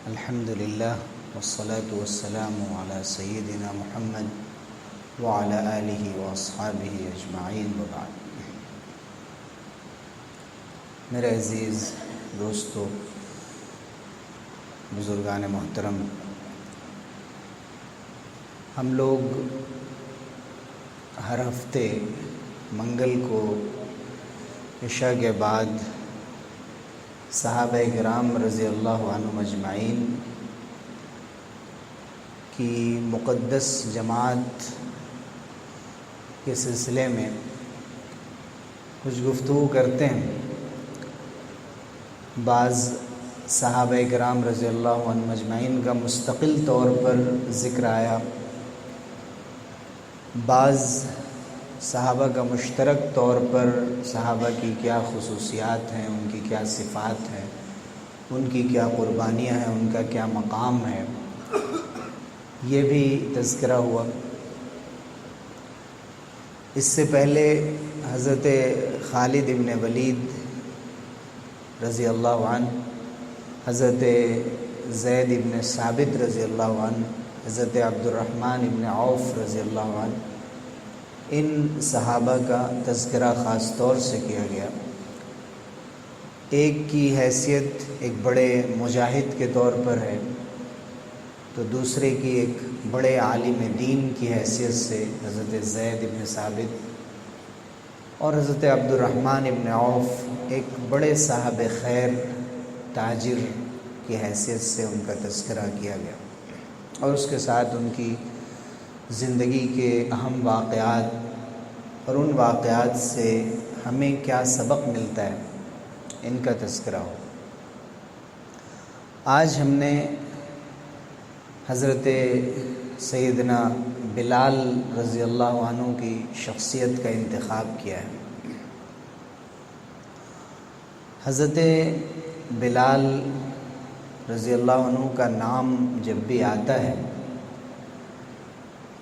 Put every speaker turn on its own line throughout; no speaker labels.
الحمد للہ والصلاة والسلام علی سیدنا محمد وعلی آلہ واصحابہ اجمعین وبعد۔ میرے عزیز دوستو، بزرگان محترم، ہم لوگ ہر ہفتے منگل کو عشاء کے بعد صحابہ کرام رضی اللہ عنہم اجمعین کی مقدس جماعت کے سلسلے میں کچھ گفتگو کرتے ہیں۔ بعض صحابہ کرام رضی اللہ عنہم اجمعین کا مستقل طور پر ذکر آیا، بعض صحابہ کا مشترک طور پر صحابہ کی کیا خصوصیات ہیں، ان کی کیا صفات ہیں، ان کی کیا قربانیاں ہیں، ان کا کیا مقام ہے، یہ بھی تذکرہ ہوا۔ اس سے پہلے حضرت خالد ابن ولید رضی اللہ عنہ، حضرت زید ابن ثابت رضی اللہ عنہ، حضرت عبد الرحمن ابن عوف رضی اللہ عنہ، ان صحابہ کا تذکرہ خاص طور سے کیا گیا۔ ایک کی حیثیت ایک بڑے مجاہد کے طور پر ہے، تو دوسرے کی ایک بڑے عالم دین کی حیثیت سے حضرت زید ابن ثابت، اور حضرت عبد الرحمن ابن عوف ایک بڑے صاحب خیر تاجر کی حیثیت سے ان کا تذکرہ کیا گیا، اور اس کے ساتھ ان کی زندگی کے اہم واقعات اور ان واقعات سے ہمیں کیا سبق ملتا ہے، ان کا تذکرہ ہو۔ آج ہم نے حضرت سیدنا بلال رضی اللہ عنہ کی شخصیت کا انتخاب کیا ہے۔ حضرت بلال رضی اللہ عنہ کا نام جب بھی آتا ہے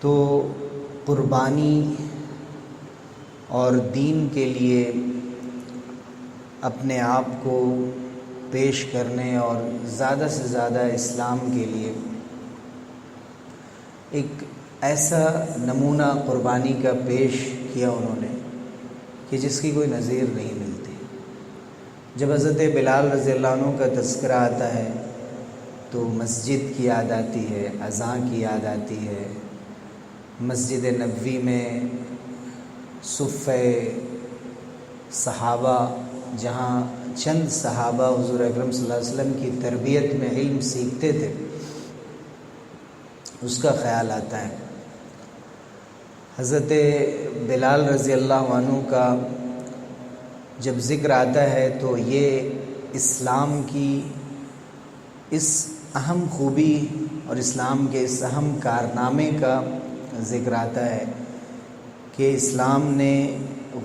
تو قربانی اور دین کے لیے اپنے آپ کو پیش کرنے اور زیادہ سے زیادہ اسلام کے لیے ایک ایسا نمونہ قربانی کا پیش کیا انہوں نے کہ جس کی کوئی نظیر نہیں ملتی۔ جب حضرت بلال رضی اللہ عنہ کا تذکرہ آتا ہے تو مسجد کی یاد آتی ہے، اذاں کی یاد آتی ہے، مسجد نبوی میں صف صحابہ جہاں چند صحابہ حضور اکرم صلی اللہ علیہ وسلم کی تربیت میں علم سیکھتے تھے، اس کا خیال آتا ہے۔ حضرت بلال رضی اللہ عنہ کا جب ذکر آتا ہے تو یہ اسلام کی اس اہم خوبی اور اسلام کے اس اہم کارنامے کا ذکر آتا ہے کہ اسلام نے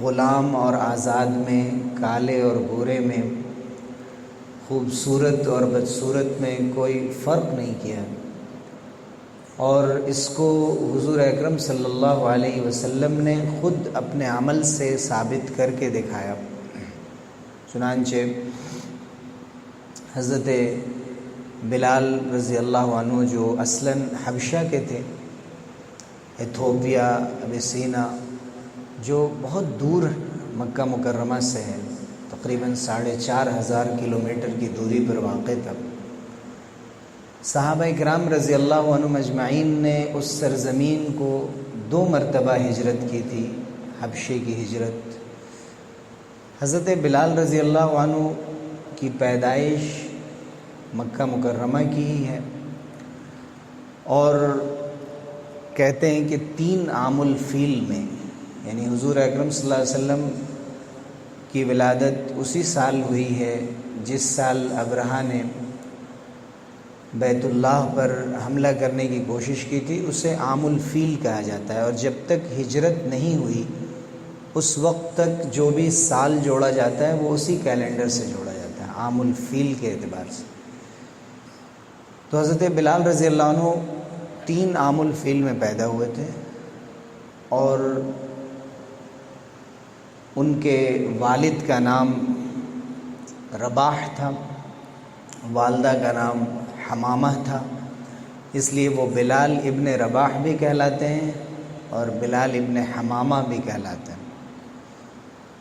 غلام اور آزاد میں، کالے اور گورے میں، خوبصورت اور بدصورت میں کوئی فرق نہیں کیا، اور اس کو حضور اکرم صلی اللہ علیہ وسلم نے خود اپنے عمل سے ثابت کر کے دکھایا۔ چنانچہ حضرت بلال رضی اللہ عنہ جو اصلاً حبشہ کے تھے، ایتھوپیا، ابسینا، جو بہت دور مکہ مکرمہ سے ہے، تقریباً 4500 کلومیٹر کی دوری پر واقع تھا۔ صحابہ کرام رضی اللہ عنہم اجمعین نے اس سرزمین کو 2 مرتبہ ہجرت کی تھی، حبشے کی ہجرت۔ حضرت بلال رضی اللہ عنہ کی پیدائش مکہ مکرمہ کی ہی ہے، اور کہتے ہیں کہ 3 عام الفیل میں، یعنی حضور اکرم صلی اللہ علیہ وسلم کی ولادت اسی سال ہوئی ہے جس سال ابرہہ نے بیت اللہ پر حملہ کرنے کی کوشش کی تھی، اسے عام الفیل کہا جاتا ہے، اور جب تک ہجرت نہیں ہوئی اس وقت تک جو بھی سال جوڑا جاتا ہے وہ اسی کیلنڈر سے جوڑا جاتا ہے، عام الفیل کے اعتبار سے۔ تو حضرت بلال رضی اللہ عنہ 3 عام الفیل میں پیدا ہوئے تھے، اور ان کے والد کا نام رباح تھا، والدہ کا نام حمامہ تھا، اس لیے وہ بلال ابن رباح بھی کہلاتے ہیں اور بلال ابن حمامہ بھی کہلاتے ہیں۔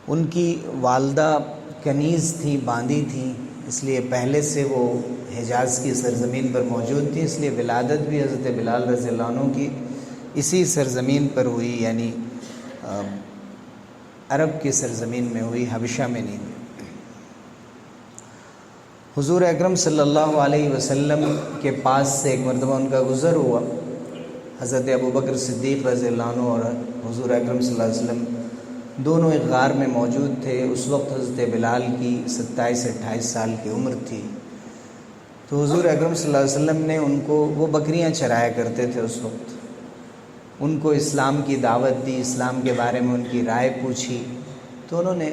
ان کی والدہ کنیز تھی، باندی تھیں، اس لیے پہلے سے وہ حجاز کی سرزمین پر موجود تھی، اس لیے ولادت بھی حضرت بلال رضی اللہ عنہ کی اسی سرزمین پر ہوئی، یعنی عرب کی سرزمین میں ہوئی، حبشہ میں نہیں ہوئی۔ حضور اکرم صلی اللہ علیہ وسلم کے پاس سے ایک مرتبہ ان کا گزر ہوا، حضرت ابوبکر صدیق رضی اللہ عنہ اور حضور اکرم صلی اللہ علیہ وسلم دونوں ایک غار میں موجود تھے۔ اس وقت حضرت بلال کی 27-28 سال کی عمر تھی، تو حضور اکرم صلی اللہ علیہ وسلم نے ان کو، وہ بکریاں چرایا کرتے تھے اس وقت، ان کو اسلام کی دعوت دی، اسلام کے بارے میں ان کی رائے پوچھی، تو انہوں نے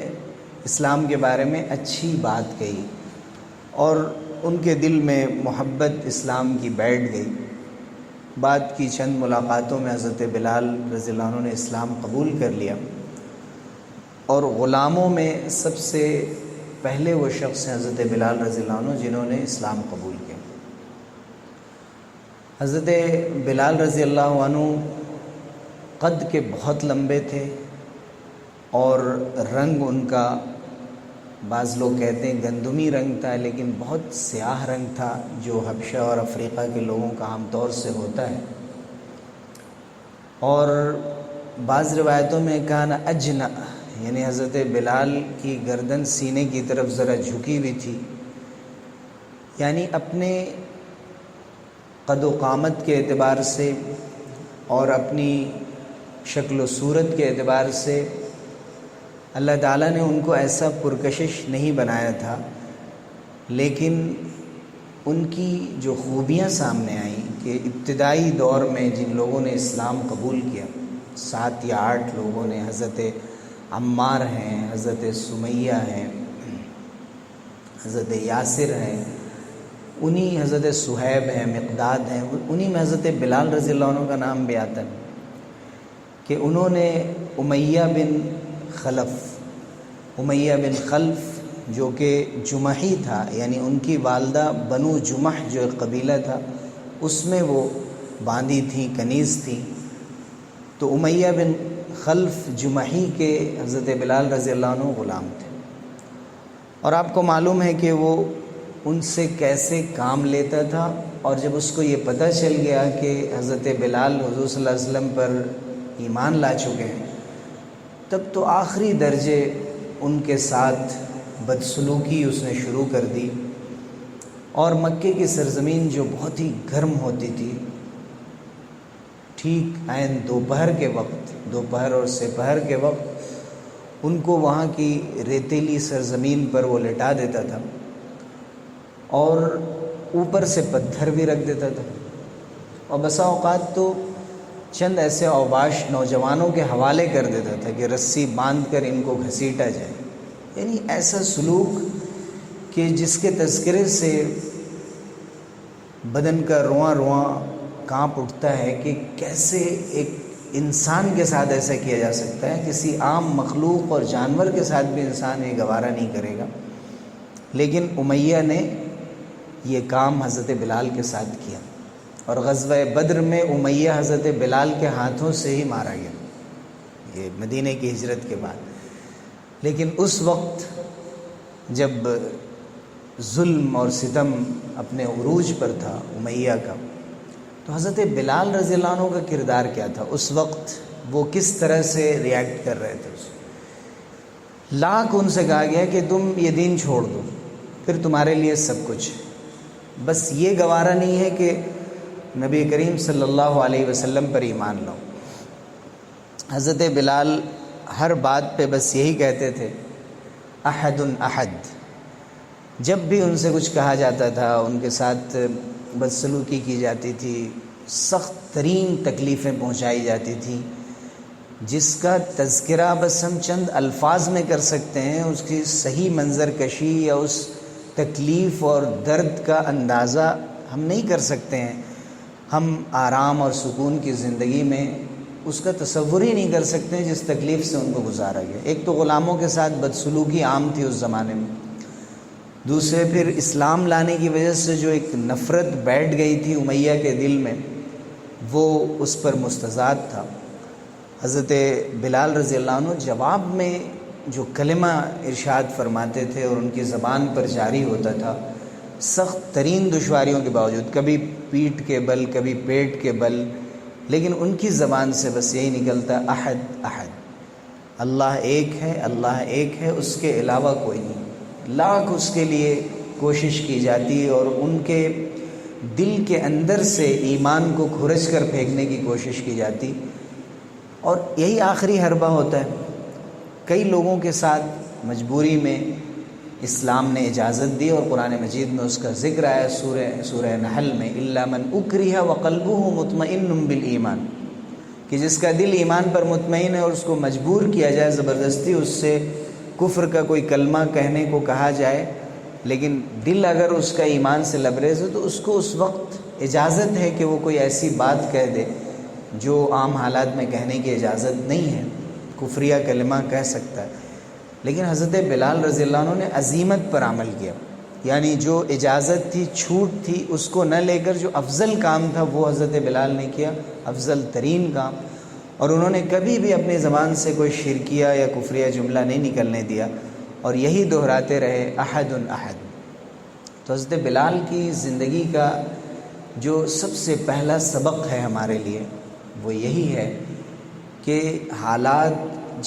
اسلام کے بارے میں اچھی بات کہی اور ان کے دل میں محبت اسلام کی بیٹھ گئی۔ بعد کی چند ملاقاتوں میں حضرت بلال رضی اللہ عنہ نے اسلام قبول کر لیا، اور غلاموں میں سب سے پہلے وہ شخص ہیں حضرت بلال رضی اللہ عنہ جنہوں نے اسلام قبول کیا۔ حضرت بلال رضی اللہ عنہ قد کے بہت لمبے تھے اور رنگ ان کا، بعض لوگ کہتے ہیں گندمی رنگ تھا، لیکن بہت سیاہ رنگ تھا جو حبشہ اور افریقہ کے لوگوں کا عام طور سے ہوتا ہے۔ اور بعض روایتوں میں کان اجنہ، یعنی حضرت بلال کی گردن سینے کی طرف ذرا جھکی ہوئی تھی، یعنی اپنے قد و قامت کے اعتبار سے اور اپنی شکل و صورت کے اعتبار سے اللہ تعالیٰ نے ان کو ایسا پرکشش نہیں بنایا تھا، لیکن ان کی جو خوبیاں سامنے آئیں کہ ابتدائی دور میں جن لوگوں نے اسلام قبول کیا، 7 یا 8 لوگوں نے، حضرت عمار ہیں، حضرت سمیہ ہیں، حضرت یاسر ہیں، انہی حضرت صہیب ہیں، مقداد ہیں، انہی میں حضرت بلال رضی اللہ عنہ کا نام بھی آتا ہے کہ انہوں نے امیہ بن خلف جو کہ جمحی تھا، یعنی ان کی والدہ بنو جمح جو ایک قبیلہ تھا اس میں وہ باندی تھیں، کنیز تھیں، تو امیہ بن خلف جمحی کے حضرت بلال رضی اللہ عنہ غلام تھے، اور آپ کو معلوم ہے کہ وہ ان سے کیسے کام لیتا تھا، اور جب اس کو یہ پتہ چل گیا کہ حضرت بلال حضور صلی اللہ علیہ وسلم پر ایمان لا چکے ہیں، تب تو آخری درجے ان کے ساتھ بدسلوکی اس نے شروع کر دی، اور مکے کی سرزمین جو بہت ہی گرم ہوتی تھی، ٹھیک عین دوپہر کے وقت، دوپہر اور سپہر کے وقت ان کو وہاں کی ریتیلی سرزمین پر وہ لٹا دیتا تھا اور اوپر سے پتھر بھی رکھ دیتا تھا، اور بسا اوقات تو چند ایسے اوباش نوجوانوں کے حوالے کر دیتا تھا کہ رسی باندھ کر ان کو گھسیٹا جائے، یعنی ایسا سلوک کہ جس کے تذکرے سے بدن کا رواں رواں کانپ اٹھتا ہے کہ کیسے ایک انسان کے ساتھ ایسا کیا جا سکتا ہے، کسی عام مخلوق اور جانور کے ساتھ بھی انسان یہ گوارہ نہیں کرے گا، لیکن امیہ نے یہ کام حضرت بلال کے ساتھ کیا، اور غزوہ بدر میں امیہ حضرت بلال کے ہاتھوں سے ہی مارا گیا، یہ مدینہ کی ہجرت کے بعد۔ لیکن اس وقت جب ظلم اور ستم اپنے عروج پر تھا امیہ کا، تو حضرت بلال رضی اللہ عنہ کا کردار کیا تھا اس وقت، وہ کس طرح سے ریئیکٹ کر رہے تھے؟ لاکھ ان سے کہا گیا کہ تم یہ دین چھوڑ دو، پھر تمہارے لیے سب کچھ، بس یہ گوارہ نہیں ہے کہ نبی کریم صلی اللہ علیہ وسلم پر ایمان لاؤ۔ حضرت بلال ہر بات پہ بس یہی کہتے تھے، احد احد۔ جب بھی ان سے کچھ کہا جاتا تھا، ان کے ساتھ بدسلوکی کی جاتی تھی، سخت ترین تکلیفیں پہنچائی جاتی تھیں، جس کا تذکرہ بس ہم چند الفاظ میں کر سکتے ہیں، اس کی صحیح منظر کشی یا اس تکلیف اور درد کا اندازہ ہم نہیں کر سکتے ہیں۔ ہم آرام اور سکون کی زندگی میں اس کا تصور ہی نہیں کر سکتے جس تکلیف سے ان کو گزارا گیا۔ ایک تو غلاموں کے ساتھ بدسلوکی عام تھی اس زمانے میں، دوسرے پھر اسلام لانے کی وجہ سے جو ایک نفرت بیٹھ گئی تھی امیہ کے دل میں، وہ اس پر مستضاد تھا۔ حضرت بلال رضی اللہ عنہ جواب میں جو کلمہ ارشاد فرماتے تھے اور ان کی زبان پر جاری ہوتا تھا، سخت ترین دشواریوں کے باوجود، کبھی پیٹھ کے بل، کبھی پیٹ کے بل، لیکن ان کی زبان سے بس یہی نکلتا، احد احد، اللہ ایک ہے، اللہ ایک ہے، اس کے علاوہ کوئی نہیں۔ لاکھ اس کے لیے کوشش کی جاتی اور ان کے دل کے اندر سے ایمان کو کھرچ کر پھینکنے کی کوشش کی جاتی، اور یہی آخری حربہ ہوتا ہے۔ کئی لوگوں کے ساتھ مجبوری میں اسلام نے اجازت دی، اور قرآن مجید میں اس کا ذکر آیا سورہ نحل میں، الا من اکرہ وقلبہ مطمئن بالایمان، کہ جس کا دل ایمان پر مطمئن ہے اور اس کو مجبور کیا جائے زبردستی، اس سے کفر کا کوئی کلمہ کہنے کو کہا جائے، لیکن دل اگر اس کا ایمان سے لبریز ہو تو اس کو اس وقت اجازت ہے کہ وہ کوئی ایسی بات کہہ دے جو عام حالات میں کہنے کی اجازت نہیں ہے، کفریہ کلمہ کہہ سکتا ہے۔ لیکن حضرت بلال رضی اللہ عنہ نے عزیمت پر عمل کیا، یعنی جو اجازت تھی، چھوٹ تھی، اس کو نہ لے کر جو افضل کام تھا وہ حضرت بلال نے کیا، افضل ترین کام، اور انہوں نے کبھی بھی اپنی زبان سے کوئی شرکیہ یا کفریہ جملہ نہیں نکلنے دیا، اور یہی دہراتے رہے، احد احد۔ تو حضرت بلال کی زندگی کا جو سب سے پہلا سبق ہے ہمارے لیے وہ یہی ہے کہ حالات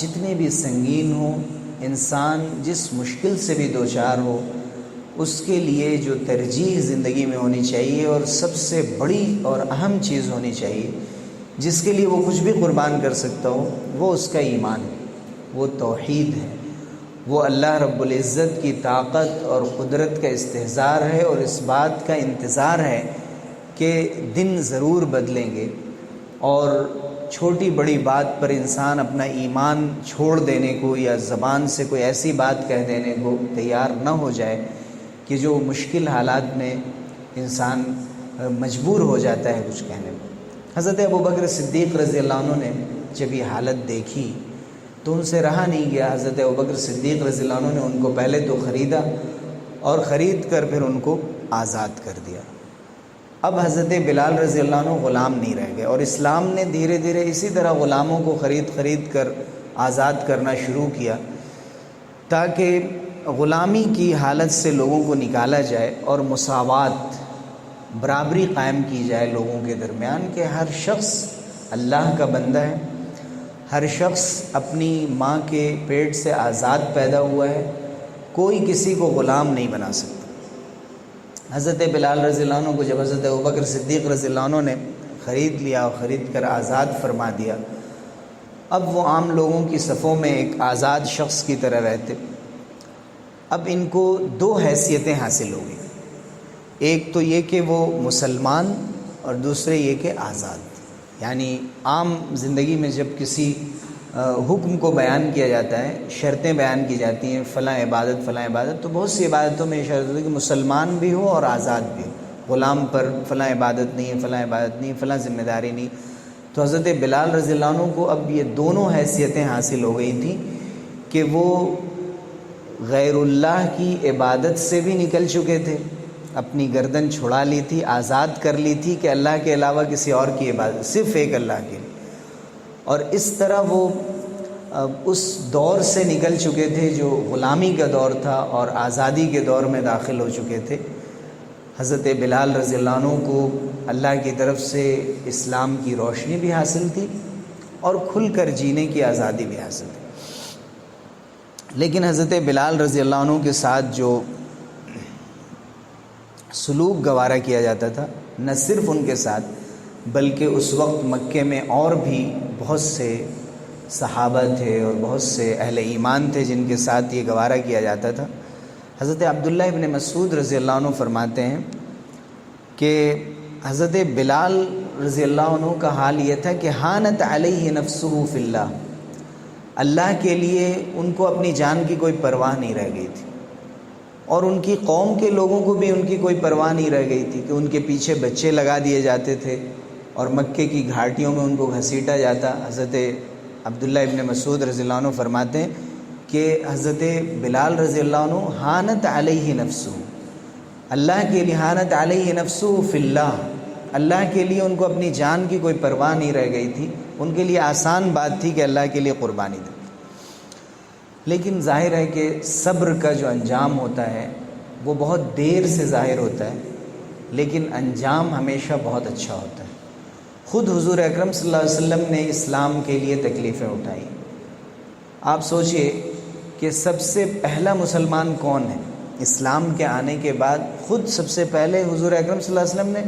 جتنے بھی سنگین ہوں، انسان جس مشکل سے بھی دوچار ہو، اس کے لیے جو ترجیح زندگی میں ہونی چاہیے اور سب سے بڑی اور اہم چیز ہونی چاہیے، جس کے لیے وہ کچھ بھی قربان کر سکتا ہو، وہ اس کا ایمان ہے، وہ توحید ہے، وہ اللہ رب العزت کی طاقت اور قدرت کا استحضار ہے، اور اس بات کا انتظار ہے کہ دن ضرور بدلیں گے، اور چھوٹی بڑی بات پر انسان اپنا ایمان چھوڑ دینے کو یا زبان سے کوئی ایسی بات کہہ دینے کو تیار نہ ہو جائے کہ جو مشکل حالات میں انسان مجبور ہو جاتا ہے کچھ کہنے میں۔ حضرت ابوبکر صدیق رضی اللہ عنہ نے جب یہ حالت دیکھی تو ان سے رہا نہیں گیا۔ حضرت ابوبکر صدیق رضی اللہ عنہ نے ان کو پہلے تو خریدا، اور خرید کر پھر ان کو آزاد کر دیا۔ اب حضرت بلال رضی اللہ عنہ غلام نہیں رہ گئے، اور اسلام نے دھیرے دھیرے اسی طرح غلاموں کو خرید کر آزاد کرنا شروع کیا، تاکہ غلامی کی حالت سے لوگوں کو نکالا جائے اور مساوات، برابری قائم کی جائے لوگوں کے درمیان، کہ ہر شخص اللہ کا بندہ ہے، ہر شخص اپنی ماں کے پیٹ سے آزاد پیدا ہوا ہے، کوئی کسی کو غلام نہیں بنا سکتا۔ حضرت بلال رضی اللہ عنہ کو جب حضرت ابوبکر صدیق رضی اللہ عنہ نے خرید لیا اور خرید کر آزاد فرما دیا، اب وہ عام لوگوں کی صفوں میں ایک آزاد شخص کی طرح رہتے۔ اب ان کو دو حیثیتیں حاصل ہو گئی، ایک تو یہ کہ وہ مسلمان، اور دوسرے یہ کہ آزاد۔ یعنی عام زندگی میں جب کسی حکم کو بیان کیا جاتا ہے، شرطیں بیان کی جاتی ہیں، فلاں عبادت فلاں عبادت، تو بہت سی عبادتوں میں یہ شرط ہوتی ہے کہ مسلمان بھی ہو اور آزاد بھی ہو، غلام پر فلاں عبادت نہیں ہے، فلاں عبادت نہیں ہے، فلاں ذمہ داری نہیں۔ تو حضرت بلال رضی اللہ عنہ کو اب یہ دونوں حیثیتیں حاصل ہو گئی تھیں کہ وہ غیر اللہ کی عبادت سے بھی نکل چکے تھے، اپنی گردن چھڑا لی تھی، آزاد کر لی تھی کہ اللہ کے علاوہ کسی اور کی عبادت، صرف ایک اللہ کی، اور اس طرح وہ اس دور سے نکل چکے تھے جو غلامی کا دور تھا، اور آزادی کے دور میں داخل ہو چکے تھے۔ حضرت بلال رضی اللہ عنہ کو اللہ کی طرف سے اسلام کی روشنی بھی حاصل تھی اور کھل کر جینے کی آزادی بھی حاصل تھی۔ لیکن حضرت بلال رضی اللہ عنہ کے ساتھ جو سلوک گوارا کیا جاتا تھا، نہ صرف ان کے ساتھ بلکہ اس وقت مکے میں اور بھی بہت سے صحابہ تھے اور بہت سے اہل ایمان تھے جن کے ساتھ یہ گوارا کیا جاتا تھا۔ حضرت عبداللہ ابن مسعود رضی اللہ عنہ فرماتے ہیں کہ حضرت بلال رضی اللہ عنہ کا حال یہ تھا کہ ہانت علیہ نفسہ فی اللہ، اللہ کے لیے ان کو اپنی جان کی کوئی پرواہ نہیں رہ گئی تھی، اور ان کی قوم کے لوگوں کو بھی ان کی کوئی پرواہ نہیں رہ گئی تھی کہ ان کے پیچھے بچے لگا دیے جاتے تھے اور مکے کی گھاٹیوں میں ان کو گھسیٹا جاتا۔ حضرت عبداللہ ابن مسعود رضی اللہ عنہ فرماتے ہیں کہ حضرت بلال رضی اللہ عنہ حانت علیہ نفسہ، اللہ کے لیے، حانت علیہ نفسہ فی اللہ، اللہ کے لیے ان کو اپنی جان کی کوئی پرواہ نہیں رہ گئی تھی، ان کے لیے آسان بات تھی کہ اللہ کے لیے قربانی دے۔ لیکن ظاہر ہے کہ صبر کا جو انجام ہوتا ہے وہ بہت دیر سے ظاہر ہوتا ہے، لیکن انجام ہمیشہ بہت اچھا ہوتا ہے۔ خود حضور اکرم صلی اللہ علیہ وسلم نے اسلام کے لیے تکلیفیں اٹھائیں۔ آپ سوچئے کہ سب سے پہلا مسلمان کون ہے؟ اسلام کے آنے کے بعد خود سب سے پہلے حضور اکرم صلی اللہ علیہ وسلم نے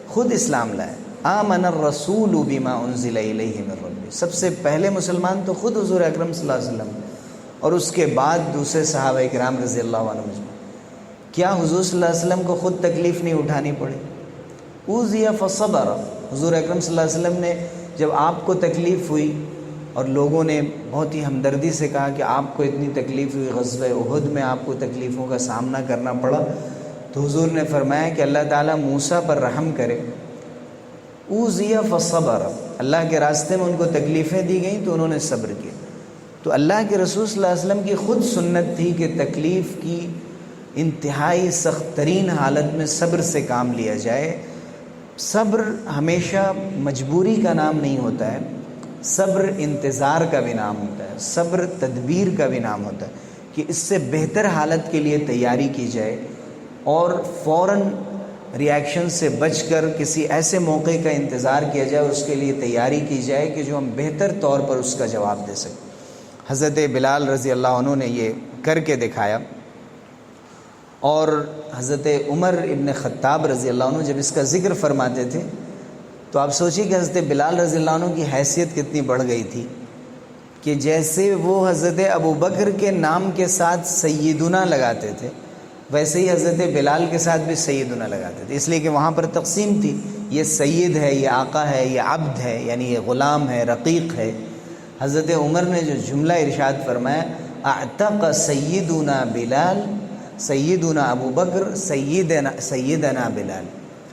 خود اسلام لایا۔ آمن الرسول بما انزل الیہ من ربہ، سب سے پہلے مسلمان تو خود حضور اکرم صلی اللہ علیہ وسلم، اور اس کے بعد دوسرے صحابہ کرام رضی اللہ عنہم اجمعین۔ کیا حضور صلی اللہ علیہ وسلم کو خود تکلیف نہیں اٹھانی پڑی؟ اوذی فصبر، حضور اکرم صلی اللہ علیہ وسلم نے جب آپ کو تکلیف ہوئی اور لوگوں نے بہت ہی ہمدردی سے کہا کہ آپ کو اتنی تکلیف ہوئی، غزوہ احد میں آپ کو تکلیفوں کا سامنا کرنا پڑا، تو حضور نے فرمایا کہ اللہ تعالیٰ موسیٰ پر رحم کرے۔ اوذی فصبر، اللہ کے راستے میں ان کو تکلیفیں دی گئیں تو انہوں نے صبر کیا۔ تو اللہ کے رسول صلی اللہ علیہ وسلم کی خود سنت تھی کہ تکلیف کی انتہائی سخت ترین حالت میں صبر سے کام لیا جائے۔ صبر ہمیشہ مجبوری کا نام نہیں ہوتا ہے، صبر انتظار کا بھی نام ہوتا ہے، صبر تدبیر کا بھی نام ہوتا ہے کہ اس سے بہتر حالت کے لیے تیاری کی جائے اور فوراً ریاکشن سے بچ کر کسی ایسے موقع کا انتظار کیا جائے، اس کے لیے تیاری کی جائے کہ جو ہم بہتر طور پر اس کا جواب دے سکیں۔ حضرت بلال رضی اللہ عنہ نے یہ کر کے دکھایا، اور حضرت عمر ابن خطاب رضی اللہ عنہ جب اس کا ذکر فرماتے تھے تو آپ سوچیں کہ حضرت بلال رضی اللہ عنہ کی حیثیت کتنی بڑھ گئی تھی کہ جیسے وہ حضرت ابو بکر کے نام کے ساتھ سیدنا لگاتے تھے، ویسے ہی حضرت بلال کے ساتھ بھی سیدنا لگاتے تھے، اس لیے کہ وہاں پر تقسیم تھی، یہ سید ہے، یہ آقا ہے، یہ عبد ہے، یعنی یہ غلام ہے، رقیق ہے۔ حضرت عمر نے جو جملہ ارشاد فرمایا، اعتق سیدنا بلال سیدنا ابو بکر سیدنا بلال،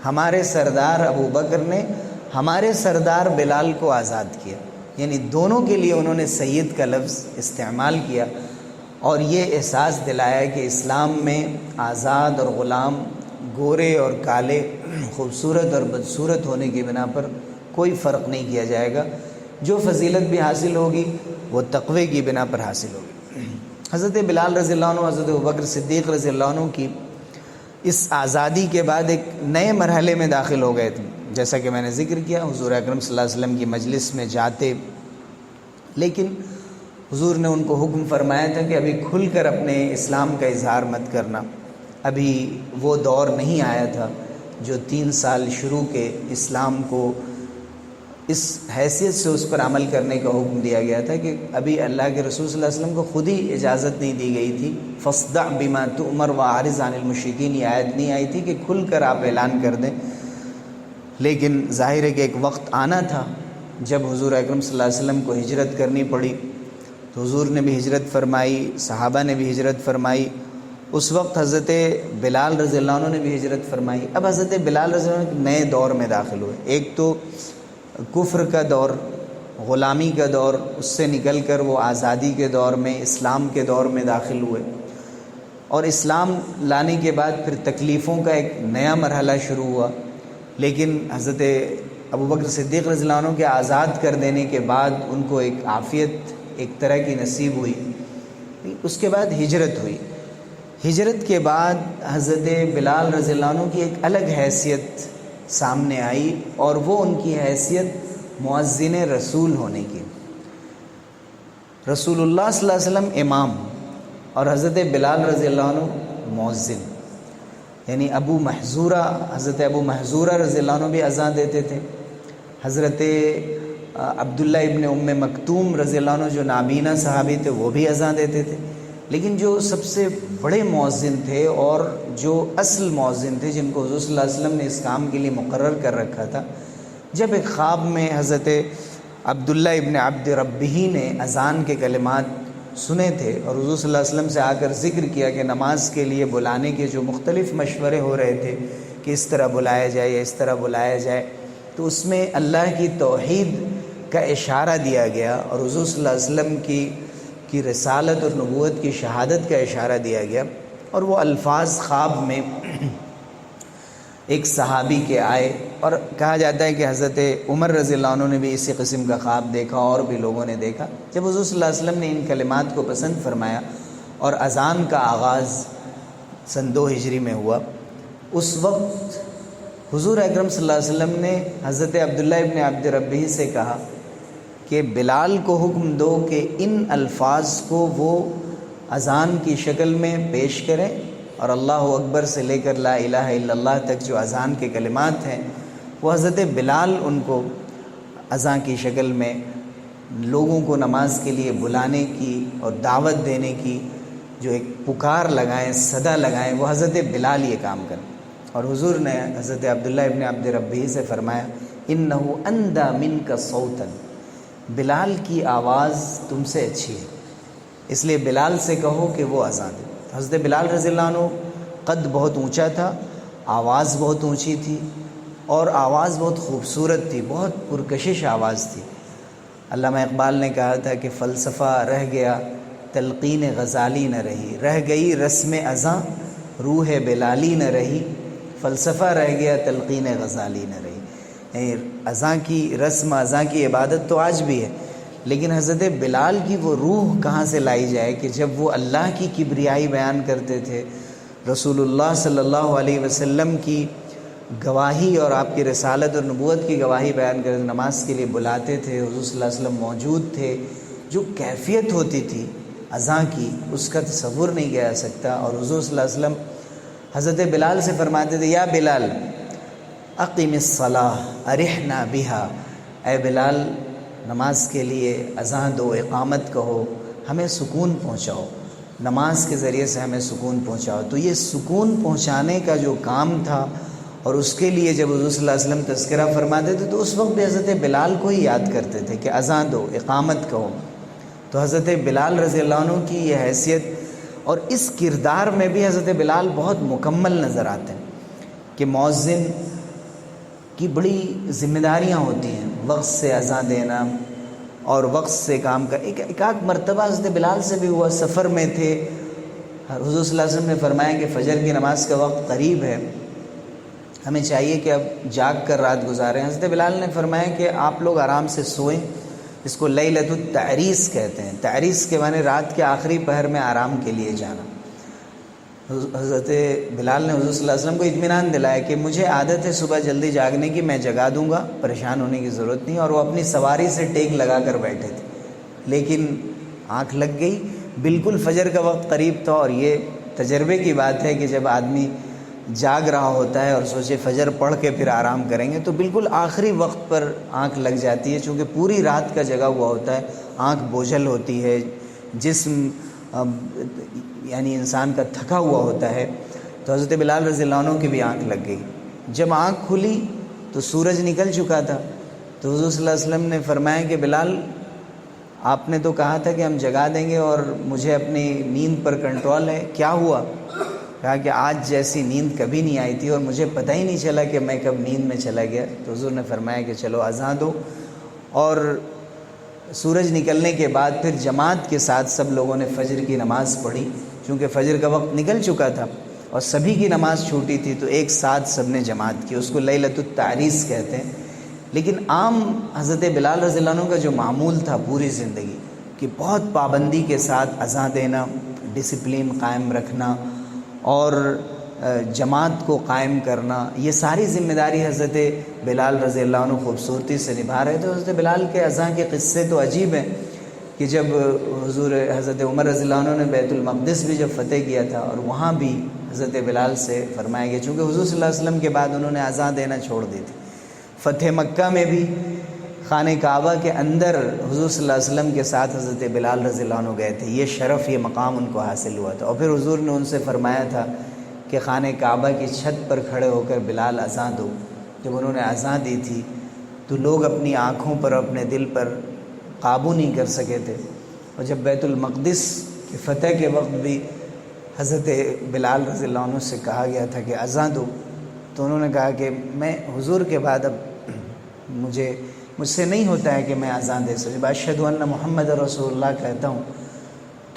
ہمارے سردار ابو بکر نے ہمارے سردار بلال کو آزاد کیا، یعنی دونوں کے لیے انہوں نے سید کا لفظ استعمال کیا، اور یہ احساس دلایا کہ اسلام میں آزاد اور غلام، گورے اور کالے، خوبصورت اور بدصورت ہونے کی بنا پر کوئی فرق نہیں کیا جائے گا، جو فضیلت بھی حاصل ہوگی وہ تقوی کی بنا پر حاصل ہوگی۔ حضرت بلال رضی اللہ عنہ، حضرت ابوبکر صدیق رضی اللہ عنہ کی اس آزادی کے بعد ایک نئے مرحلے میں داخل ہو گئے تھے، جیسا کہ میں نے ذکر کیا، حضور اکرم صلی اللہ علیہ وسلم کی مجلس میں جاتے، لیکن حضور نے ان کو حکم فرمایا تھا کہ ابھی کھل کر اپنے اسلام کا اظہار مت کرنا، ابھی وہ دور نہیں آیا تھا جو 3 سال شروع کے اسلام کو اس حیثیت سے اس پر عمل کرنے کا حکم دیا گیا تھا کہ ابھی اللہ کے رسول صلی اللہ علیہ وسلم کو خود ہی اجازت نہیں دی گئی تھی۔ فاصدع بما تؤمر واعرض عن المشرکین، یہ آیت نہیں آئی تھی کہ کھل کر آپ اعلان کر دیں، لیکن ظاہر ہے کہ ایک وقت آنا تھا جب حضور اکرم صلی اللہ علیہ وسلم کو ہجرت کرنی پڑی، تو حضور نے بھی ہجرت فرمائی، صحابہ نے بھی ہجرت فرمائی، اس وقت حضرت بلال رضی اللہ عنہ نے بھی ہجرت فرمائی۔ اب حضرت بلال رضی اللہ عنہ نئے دور میں داخل ہوئے، ایک تو کفر کا دور، غلامی کا دور، اس سے نکل کر وہ آزادی کے دور میں، اسلام کے دور میں داخل ہوئے، اور اسلام لانے کے بعد پھر تکلیفوں کا ایک نیا مرحلہ شروع ہوا۔ لیکن حضرت ابوبکر صدیق رضی اللہ عنہ کے آزاد کر دینے کے بعد ان کو ایک عافیت ایک طرح کی نصیب ہوئی، اس کے بعد ہجرت ہوئی۔ ہجرت کے بعد حضرت بلال رضی اللہ عنہ کی ایک الگ حیثیت سامنے آئی، اور وہ ان کی حیثیت مؤذن رسول ہونے کی۔ رسول اللہ صلی اللہ علیہ وسلم امام اور حضرت بلال رضی اللہ عنہ مؤذن، یعنی ابو محذورہ، حضرت ابو محذورہ رضی اللہ عنہ بھی اذان دیتے تھے، حضرت عبداللہ ابن ام مکتوم رضی اللہ عنہ جو نابینا صحابی تھے وہ بھی اذان دیتے تھے، لیکن جو سب سے بڑے مؤذن تھے اور جو اصل مؤذن تھے جن کو حضور صلی اللہ علیہ وسلم نے اس کام کے لیے مقرر کر رکھا تھا، جب ایک خواب میں حضرت عبداللہ ابن عبد ربہ نے اذان کے کلمات سنے تھے اور حضور صلی اللہ علیہ وسلم سے آ کر ذکر کیا کہ نماز کے لیے بلانے کے جو مختلف مشورے ہو رہے تھے کہ اس طرح بلایا جائے یا اس طرح بلایا جائے، تو اس میں اللہ کی توحید کا اشارہ دیا گیا، اور حضور صلی اللہ علیہ وسلم کی کی رسالت اور نبوت کی شہادت کا اشارہ دیا گیا، اور وہ الفاظ خواب میں ایک صحابی کے آئے، اور کہا جاتا ہے کہ حضرت عمر رضی اللہ عنہ نے بھی اسی قسم کا خواب دیکھا اور بھی لوگوں نے دیکھا۔ جب حضور صلی اللہ علیہ وسلم نے ان کلمات کو پسند فرمایا اور اذان کا آغاز سن 2 ہجری میں ہوا، اس وقت حضور اکرم صلی اللہ علیہ وسلم نے حضرت عبداللہ ابن عبد ربہ سے کہا کہ بلال کو حکم دو کہ ان الفاظ کو وہ اذان کی شکل میں پیش کریں، اور اللہ اکبر سے لے کر لا الہ الا اللہ تک جو اذان کے کلمات ہیں وہ حضرت بلال ان کو اذان کی شکل میں لوگوں کو نماز کے لیے بلانے کی اور دعوت دینے کی جو ایک پکار لگائیں، صدا لگائیں، وہ حضرت بلال یہ کام کریں۔ اور حضور نے حضرت عبداللہ ابن عبد ربہ سے فرمایا انہ اندی منک صوتا، بلال کی آواز تم سے اچھی ہے، اس لیے بلال سے کہو کہ وہ اذان دے۔ حضرت بلال رضی اللہ عنہ قد بہت اونچا تھا، آواز بہت اونچی تھی، اور آواز بہت خوبصورت تھی، بہت پرکشش آواز تھی۔ علامہ اقبال نے کہا تھا کہ فلسفہ رہ گیا تلقین غزالی نہ رہی، رہ گئی رسم اذاں روح بلالی نہ رہی، فلسفہ رہ گیا تلقین غزالی نہ رہی۔ اذاں کی رسم، اذاں کی عبادت تو آج بھی ہے، لیکن حضرت بلال کی وہ روح کہاں سے لائی جائے کہ جب وہ اللہ کی کبریائی بیان کرتے تھے، رسول اللہ صلی اللہ علیہ وسلم کی گواہی اور آپ کی رسالت اور نبوت کی گواہی بیان کرتے، نماز کے لیے بلاتے تھے، حضور صلی اللہ علیہ وسلم موجود تھے، جو کیفیت ہوتی تھی اذاں کی اس کا تصور نہیں کیا جا سکتا۔ اور حضور صلی اللہ علیہ وسلم حضرت بلال سے فرماتے تھے یا بلال اقم الصلاۃ ارحنا بہا، اے بلال نماز کے لیے اذان دو، اقامت کہو، ہمیں سکون پہنچاؤ، نماز کے ذریعے سے ہمیں سکون پہنچاؤ۔ تو یہ سکون پہنچانے کا جو کام تھا، اور اس کے لیے جب حضور صلی اللہ علیہ وسلم تذکرہ فرماتے تھے تو اس وقت بھی حضرت بلال کو ہی یاد کرتے تھے کہ اذان دو، اقامت کہو۔ تو حضرت بلال رضی اللہ عنہ کی یہ حیثیت اور اس کردار میں بھی حضرت بلال بہت مکمل نظر آتے ہیں کہ مؤذن کی بڑی ذمہ داریاں ہوتی ہیں، وقت سے اذان دینا اور وقت سے کام کر۔ ایک مرتبہ حضرت بلال سے بھی ہوا، سفر میں تھے، حضور صلی اللہ علیہ وسلم نے فرمایا کہ فجر کی نماز کا وقت قریب ہے، ہمیں چاہیے کہ اب جاگ کر رات گزاریں۔ حضرت بلال نے فرمایا کہ آپ لوگ آرام سے سوئیں، اس کو لیلۃ التعریس کہتے ہیں، تعریس کے معنی رات کے آخری پہر میں آرام کے لیے جانا۔ حضرت بلال نے حضور صلی اللہ علیہ وسلم کو اطمینان دلایا کہ مجھے عادت ہے صبح جلدی جاگنے کی، میں جگا دوں گا، پریشان ہونے کی ضرورت نہیں۔ اور وہ اپنی سواری سے ٹیک لگا کر بیٹھے تھے، لیکن آنکھ لگ گئی، بالکل فجر کا وقت قریب تھا۔ اور یہ تجربے کی بات ہے کہ جب آدمی جاگ رہا ہوتا ہے اور سوچے فجر پڑھ کے پھر آرام کریں گے تو بالکل آخری وقت پر آنکھ لگ جاتی ہے، چونکہ پوری رات کا جگا ہوا ہوتا ہے، آنکھ بوجھل ہوتی ہے، جسم یعنی انسان کا تھکا ہوا ہوتا ہے۔ تو حضرت بلال رضی اللہ عنہ کی بھی آنکھ لگ گئی۔ جب آنکھ کھلی تو سورج نکل چکا تھا، تو حضور صلی اللہ علیہ وسلم نے فرمایا کہ بلال آپ نے تو کہا تھا کہ ہم جگا دیں گے اور مجھے اپنی نیند پر کنٹرول ہے، کیا ہوا؟ کہا کہ آج جیسی نیند کبھی نہیں آئی تھی اور مجھے پتہ ہی نہیں چلا کہ میں کب نیند میں چلا گیا۔ تو حضور نے فرمایا کہ چلو اذان دو، اور سورج نکلنے کے بعد پھر جماعت کے ساتھ سب لوگوں نے فجر کی نماز پڑھی، چونکہ فجر کا وقت نکل چکا تھا اور سبھی کی نماز چھوٹی تھی، تو ایک ساتھ سب نے جماعت کی، اس کو لیلۃ التعریس کہتے ہیں۔ لیکن عام حضرت بلال رضی اللہ عنہ کا جو معمول تھا پوری زندگی کہ بہت پابندی کے ساتھ اذان دینا، ڈسپلن قائم رکھنا اور جماعت کو قائم کرنا، یہ ساری ذمہ داری حضرت بلال رضی اللہ عنہ خوبصورتی سے نبھا رہے تھے۔ حضرت بلال کے اذان کے قصے تو عجیب ہیں کہ جب حضور حضرت عمر رضی اللہ عنہ نے بیت المقدس بھی جب فتح کیا تھا، اور وہاں بھی حضرت بلال سے فرمایا گیا، چونکہ حضور صلی اللہ علیہ وسلم کے بعد انہوں نے اذان دینا چھوڑ دی تھی۔ فتح مکہ میں بھی خانہ کعبہ کے اندر حضور صلی اللہ علیہ وسلم کے ساتھ حضرت بلال رضی اللہ عنہ گئے تھے، یہ شرف، یہ مقام ان کو حاصل ہوا تھا۔ اور پھر حضور نے ان سے فرمایا تھا کہ خانہ کعبہ کی چھت پر کھڑے ہو کر بلال اذان دو۔ جب انہوں نے اذان دی تھی تو لوگ اپنی آنکھوں پر، اپنے دل پر قابو نہیں کر سکے تھے، اور جب بیت المقدس کی فتح کے وقت بھی حضرت بلال رضی اللہ عنہ سے کہا گیا تھا کہ اذان دو، تو انہوں نے کہا کہ میں حضور کے بعد اب مجھ سے نہیں ہوتا ہے کہ میں اذان دے سکوں، اشہد ان محمد رسول اللہ کہتا ہوں،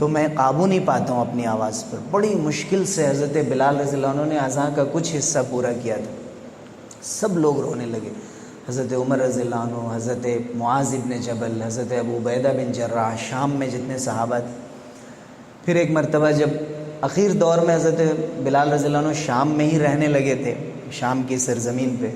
تو میں قابو نہیں پاتا ہوں اپنی آواز پر. بڑی مشکل سے حضرت بلال رضی اللہ عنہ نے اذان کا کچھ حصہ پورا کیا تھا. سب لوگ رونے لگے. حضرت عمر رضی اللہ عنہ، حضرت معاذ بن جبل، حضرت ابو عبیدہ بن جراح، شام میں جتنے صحابہ تھے. پھر ایک مرتبہ جب اخیر دور میں حضرت بلال رضی اللہ عنہ شام میں ہی رہنے لگے تھے، شام کی سرزمین پہ،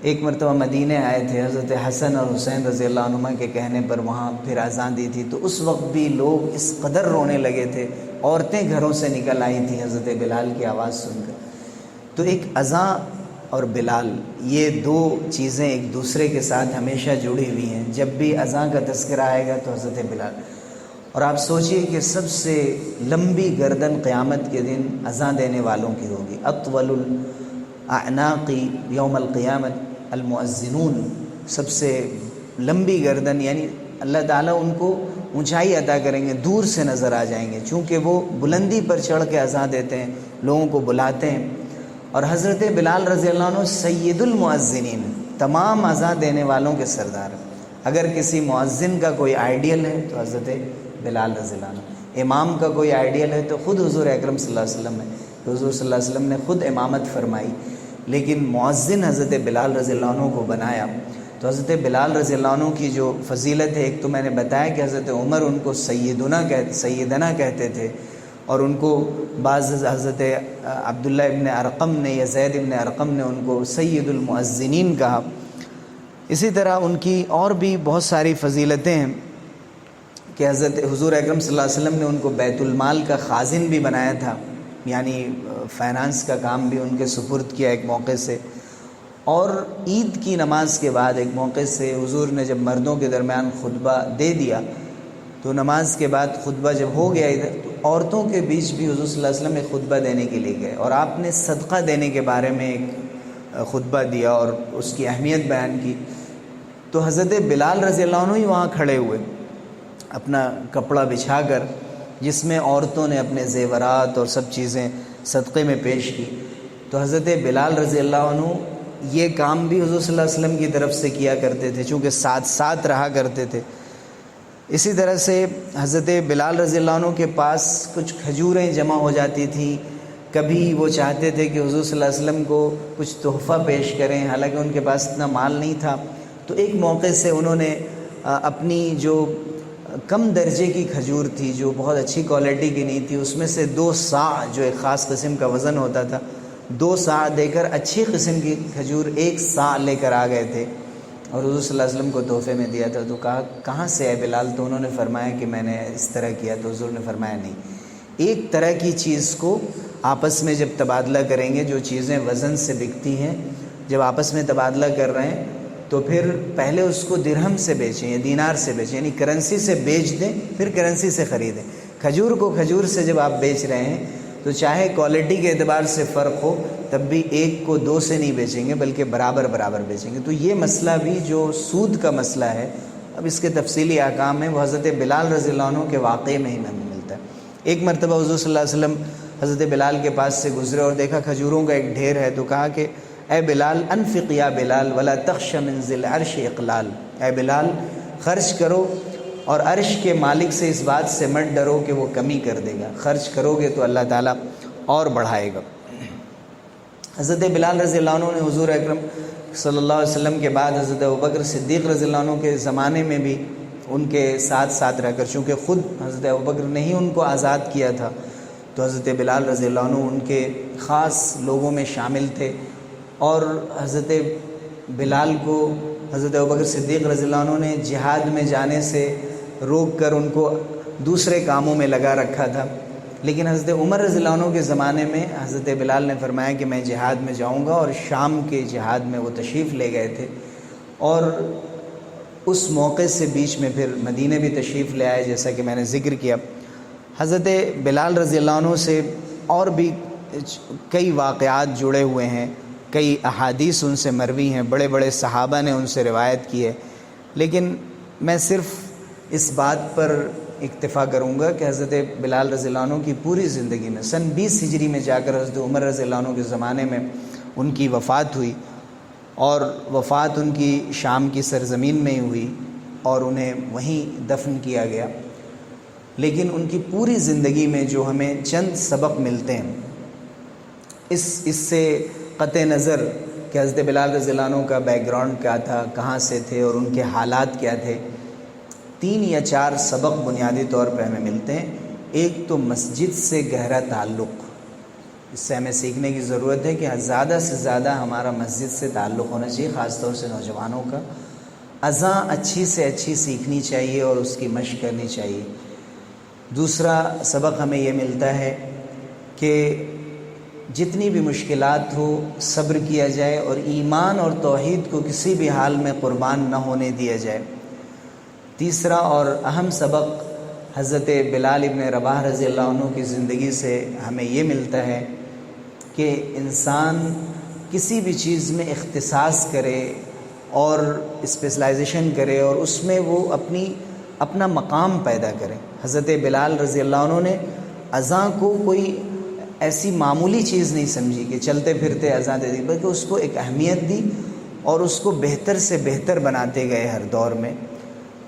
ایک مرتبہ مدینے آئے تھے. حضرت حسن اور حسین رضی اللہ عنہما کے کہنے پر وہاں پھر اذان دی تھی. تو اس وقت بھی لوگ اس قدر رونے لگے تھے. عورتیں گھروں سے نکل آئی تھیں حضرت بلال کی آواز سن کر. تو ایک اذان اور بلال، یہ دو چیزیں ایک دوسرے کے ساتھ ہمیشہ جڑی ہوئی ہیں. جب بھی اذان کا تذکرہ آئے گا تو حضرت بلال. اور آپ سوچئے کہ سب سے لمبی گردن قیامت کے دن اذان دینے والوں کی ہوگی. اطول الاعناق یوم القیامت المؤذنون. سب سے لمبی گردن، یعنی اللہ تعالیٰ ان کو اونچائی عطا کریں گے، دور سے نظر آ جائیں گے، چونکہ وہ بلندی پر چڑھ کے اذان دیتے ہیں، لوگوں کو بلاتے ہیں. اور حضرت بلال رضی اللہ عنہ سید المؤذنین، تمام اذان دینے والوں کے سردار. اگر کسی مؤذن کا کوئی آئیڈیل ہے تو حضرت بلال رضی اللہ عنہ. امام کا کوئی آئیڈیل ہے تو خود حضور اکرم صلی اللہ علیہ وسلم ہے. حضور صلی اللہ علیہ وسلم نے خود امامت فرمائی، لیکن مؤذن حضرت بلال رضی اللہ عنہ کو بنایا. تو حضرت بلال رضی اللہ عنہ کی جو فضیلت ہے، ایک تو میں نے بتایا کہ حضرت عمر ان کو سیدنا کہتے تھے، اور ان کو بعض حضرت عبداللہ ابن ارقم نے یا زید ابن ارقم نے ان کو سید المؤذنین کہا. اسی طرح ان کی اور بھی بہت ساری فضیلتیں ہیں کہ حضرت حضور اکرم صلی اللہ علیہ وسلم نے ان کو بیت المال کا خازن بھی بنایا تھا، یعنی فائنانس کا کام بھی ان کے سپرد کیا ایک موقع سے. اور عید کی نماز کے بعد ایک موقع سے حضور نے جب مردوں کے درمیان خطبہ دے دیا، تو نماز کے بعد خطبہ جب ہو گیا ادھر، تو عورتوں کے بیچ بھی حضور صلی اللہ علیہ وسلم ایک خطبہ دینے کے لیے گئے، اور آپ نے صدقہ دینے کے بارے میں ایک خطبہ دیا اور اس کی اہمیت بیان کی. تو حضرت بلال رضی اللہ عنہ ہی وہاں کھڑے ہوئے اپنا کپڑا بچھا کر، جس میں عورتوں نے اپنے زیورات اور سب چیزیں صدقے میں پیش کی. تو حضرت بلال رضی اللہ عنہ یہ کام بھی حضور صلی اللہ علیہ وسلم کی طرف سے کیا کرتے تھے، چونکہ ساتھ ساتھ رہا کرتے تھے. اسی طرح سے حضرت بلال رضی اللہ عنہ کے پاس کچھ کھجوریں جمع ہو جاتی تھیں. کبھی وہ چاہتے تھے کہ حضور صلی اللہ علیہ وسلم کو کچھ تحفہ پیش کریں، حالانکہ ان کے پاس اتنا مال نہیں تھا. تو ایک موقع سے انہوں نے اپنی جو کم درجے کی کھجور تھی، جو بہت اچھی کوالٹی کی نہیں تھی، اس میں سے 2 صاع، جو ایک خاص قسم کا وزن ہوتا تھا، 2 صاع دے کر اچھی قسم کی کھجور 1 صاع لے کر آ گئے تھے اور حضور صلی اللہ علیہ وسلم کو تحفے میں دیا تھا. تو کہا کہاں سے ہے بلال؟ تو انہوں نے فرمایا کہ میں نے اس طرح کیا. تو حضور نے فرمایا نہیں، ایک طرح کی چیز کو آپس میں جب تبادلہ کریں گے، جو چیزیں وزن سے بکتی ہیں جب آپس میں تبادلہ کر رہے ہیں تو پھر پہلے اس کو درہم سے بیچیں یا دینار سے بیچیں، یعنی کرنسی سے بیچ دیں پھر کرنسی سے خریدیں. کھجور کو کھجور سے جب آپ بیچ رہے ہیں تو چاہے کوالٹی کے اعتبار سے فرق ہو، تب بھی 1 کو 2 سے نہیں بیچیں گے بلکہ برابر بیچیں گے. تو یہ مسئلہ بھی جو سود کا مسئلہ ہے، اب اس کے تفصیلی احکام ہیں، وہ حضرت بلال رضی اللہ عنہ کے واقعے میں ہی ہمیں ملتا ہے. ایک مرتبہ حضور صلی اللہ علیہ وسلم حضرت بلال کے پاس سے گزرے اور دیکھا کھجوروں کا ایک ڈھیر ہے. تو کہا کہ اے بلال انفق یا بلال ولا تخش من ذی العرش اقلال. اے بلال خرچ کرو اور عرش کے مالک سے اس بات سے مت ڈرو کہ وہ کمی کر دے گا. خرچ کرو گے تو اللہ تعالیٰ اور بڑھائے گا. حضرت بلال رضی اللہ عنہ نے حضور اکرم صلی اللہ علیہ وسلم کے بعد حضرت ابوبکر صدیق رضی اللہ عنہ کے زمانے میں بھی ان کے ساتھ رہ کر، چونکہ خود حضرت ابوبکر نے ہی ان کو آزاد کیا تھا، تو حضرت بلال رضی اللہ عنہ ان کے خاص لوگوں میں شامل تھے. اور حضرت بلال کو حضرت ابوبکر صدیق رضی اللہ عنہ نے جہاد میں جانے سے روک کر ان کو دوسرے کاموں میں لگا رکھا تھا. لیکن حضرت عمر رضی اللہ عنہ کے زمانے میں حضرت بلال نے فرمایا کہ میں جہاد میں جاؤں گا، اور شام کے جہاد میں وہ تشریف لے گئے تھے. اور اس موقع سے بیچ میں پھر مدینے بھی تشریف لے آئے، جیسا کہ میں نے ذکر کیا. حضرت بلال رضی اللہ عنہ سے اور بھی کئی واقعات جڑے ہوئے ہیں، کئی احادیث ان سے مروی ہیں، بڑے بڑے صحابہ نے ان سے روایت کی ہے. لیکن میں صرف اس بات پر اکتفا کروں گا کہ حضرت بلال رضی اللہ عنہ کی پوری زندگی میں سن 20 ہجری میں جا کر حضرت عمر رضی اللہ عنہ کے زمانے میں ان کی وفات ہوئی، اور وفات ان کی شام کی سرزمین میں ہی ہوئی اور انہیں وہیں دفن کیا گیا. لیکن ان کی پوری زندگی میں جو ہمیں چند سبق ملتے ہیں اس سے قطع نظر کہ حضرت بلال رضی اللہ عنہ کا بیک گراؤنڈ کیا تھا، کہاں سے تھے اور ان کے حالات کیا تھے، 3 یا 4 سبق بنیادی طور پہ ہمیں ملتے ہیں۔ ایک تو مسجد سے گہرا تعلق، اس سے ہمیں سیکھنے کی ضرورت ہے کہ زیادہ سے زیادہ ہمارا مسجد سے تعلق ہونا چاہیے، خاص طور سے نوجوانوں کا۔ اذان اچھی سے اچھی سیکھنی چاہیے اور اس کی مشق کرنی چاہیے۔ دوسرا سبق ہمیں یہ ملتا ہے کہ جتنی بھی مشکلات ہو صبر کیا جائے اور ایمان اور توحید کو کسی بھی حال میں قربان نہ ہونے دیا جائے۔ تیسرا اور اہم سبق حضرت بلال ابن رباح رضی اللہ عنہ کی زندگی سے ہمیں یہ ملتا ہے کہ انسان کسی بھی چیز میں اختصاص کرے اور اسپیشلائزیشن کرے اور اس میں وہ اپنا مقام پیدا کرے۔ حضرت بلال رضی اللہ عنہ نے اذان کو کوئی ایسی معمولی چیز نہیں سمجھی کہ چلتے پھرتے اذان دے دی، بلکہ اس کو ایک اہمیت دی اور اس کو بہتر سے بہتر بناتے گئے ہر دور میں۔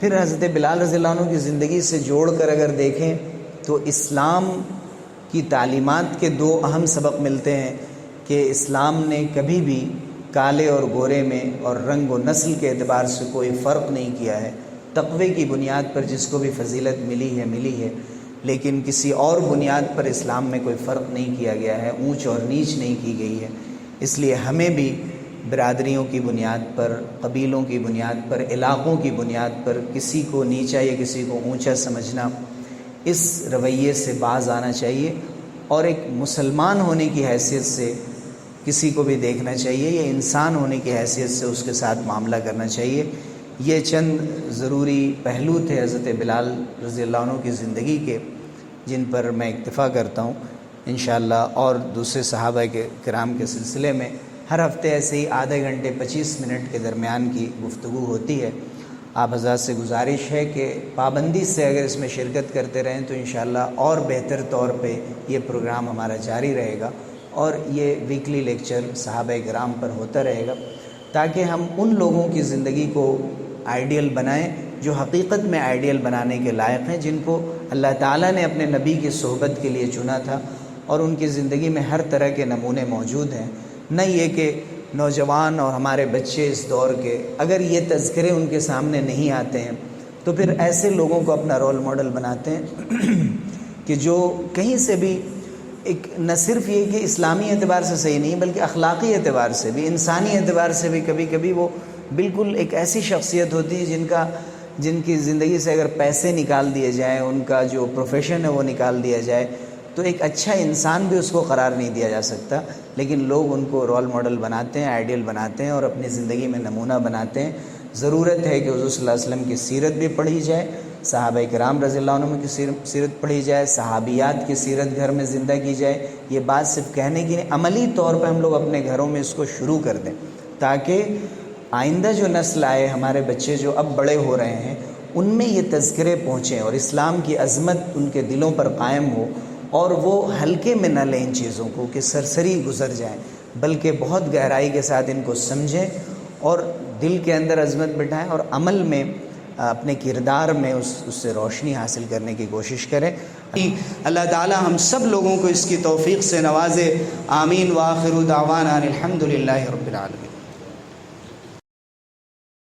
پھر حضرت بلال رضی اللہ عنہ کی زندگی سے جوڑ کر اگر دیکھیں تو اسلام کی تعلیمات کے 2 اہم سبق ملتے ہیں کہ اسلام نے کبھی بھی کالے اور گورے میں اور رنگ و نسل کے اعتبار سے کوئی فرق نہیں کیا ہے۔ تقوی کی بنیاد پر جس کو بھی فضیلت ملی ہے، لیکن کسی اور بنیاد پر اسلام میں کوئی فرق نہیں کیا گیا ہے، اونچ اور نیچ نہیں کی گئی ہے۔ اس لیے ہمیں بھی برادریوں کی بنیاد پر، قبیلوں کی بنیاد پر، علاقوں کی بنیاد پر کسی کو نیچا یا کسی کو اونچا سمجھنا، اس رویے سے باز آنا چاہیے اور ایک مسلمان ہونے کی حیثیت سے کسی کو بھی دیکھنا چاہیے یا انسان ہونے کی حیثیت سے اس کے ساتھ معاملہ کرنا چاہیے۔ یہ چند ضروری پہلو تھے حضرت بلال رضی اللہ عنہ کی زندگی کے، جن پر میں اکتفا کرتا ہوں۔ انشاءاللہ اور دوسرے صحابہ کے کرام کے سلسلے میں ہر ہفتے ایسے ہی آدھے گھنٹے 25 منٹ کے درمیان کی گفتگو ہوتی ہے۔ آپ حضرات سے گزارش ہے کہ پابندی سے اگر اس میں شرکت کرتے رہیں تو انشاءاللہ اور بہتر طور پہ یہ پروگرام ہمارا جاری رہے گا اور یہ ویکلی لیکچر صحابہ کرام پر ہوتا رہے گا، تاکہ ہم ان لوگوں کی زندگی کو آئیڈیل بنائیں جو حقیقت میں آئیڈیل بنانے کے لائق ہیں، جن کو اللہ تعالیٰ نے اپنے نبی کی صحبت کے لیے چنا تھا اور ان کی زندگی میں ہر طرح کے نمونے موجود ہیں۔ نہ یہ کہ نوجوان اور ہمارے بچے اس دور کے اگر یہ تذکرے ان کے سامنے نہیں آتے ہیں تو پھر ایسے لوگوں کو اپنا رول ماڈل بناتے ہیں کہ جو کہیں سے بھی ایک نہ صرف یہ کہ اسلامی اعتبار سے صحیح نہیں بلکہ اخلاقی اعتبار سے بھی، انسانی اعتبار سے بھی کبھی کبھی وہ بالکل ایک ایسی شخصیت ہوتی ہے جن کی زندگی سے اگر پیسے نکال دیے جائیں، ان کا جو پروفیشن ہے وہ نکال دیا جائے تو ایک اچھا انسان بھی اس کو قرار نہیں دیا جا سکتا، لیکن لوگ ان کو رول ماڈل بناتے ہیں، آئیڈیل بناتے ہیں اور اپنی زندگی میں نمونہ بناتے ہیں۔ ضرورت ہے کہ حضور صلی اللہ علیہ وسلم کی سیرت بھی پڑھی جائے، صحابہ کرام رضی اللہ عنہ کی سیرت پڑھی جائے، صحابیات کی سیرت گھر میں زندہ کی جائے۔ یہ بات صرف کہنے کی نہیں، عملی طور پہ ہم لوگ اپنے گھروں میں اس کو شروع کر دیں تاکہ آئندہ جو نسل آئے، ہمارے بچے جو اب بڑے ہو رہے ہیں، ان میں یہ تذکرے پہنچیں اور اسلام کی عظمت ان کے دلوں پر قائم ہو اور وہ ہلکے میں نہ لیں ان چیزوں کو کہ سرسری گزر جائیں، بلکہ بہت گہرائی کے ساتھ ان کو سمجھیں اور دل کے اندر عظمت بٹھائیں اور عمل میں اپنے کردار میں اس سے روشنی حاصل کرنے کی کوشش کریں۔ اللہ تعالی ہم سب لوگوں کو اس کی توفیق سے نوازے، آمین۔ وآخر دعوانا الحمد للہ رب العالمین۔